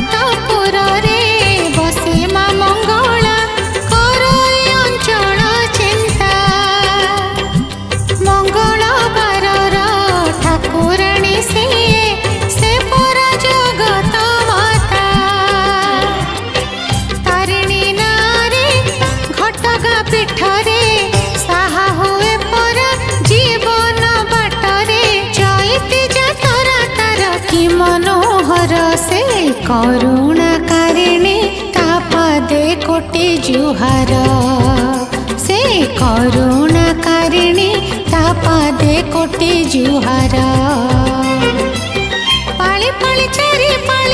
ବଟପୁରରେ ବସେ ମା ମଙ୍ଗଳା କର ଏ ଅଞ୍ଚଳ ଚିନ୍ତା। ମଙ୍ଗଳବାରର ଠାକୁରାଣୀ ସିଏ ସେ ପରା ଜଗତ ମାତା। ତାରିଣୀ ନାଁରେ ଘଟଗାଁ ପୀଠରେ ସାହା ହୁଏ ପରା ଜୀବନ ବାଟରେ। ଚୈତି ଯାତରା ତାର କି ମନୋହର ସେ କରୁଣାକାରିଣୀ ତା ପାଦେ କୋଟି ଜୁହାର। ସେ କରୁଣାକାରିଣୀ ତା ପାଦେ କୋଟି ଜୁହାର। ପାଳି ପାଳି ଚାରି ପାଳି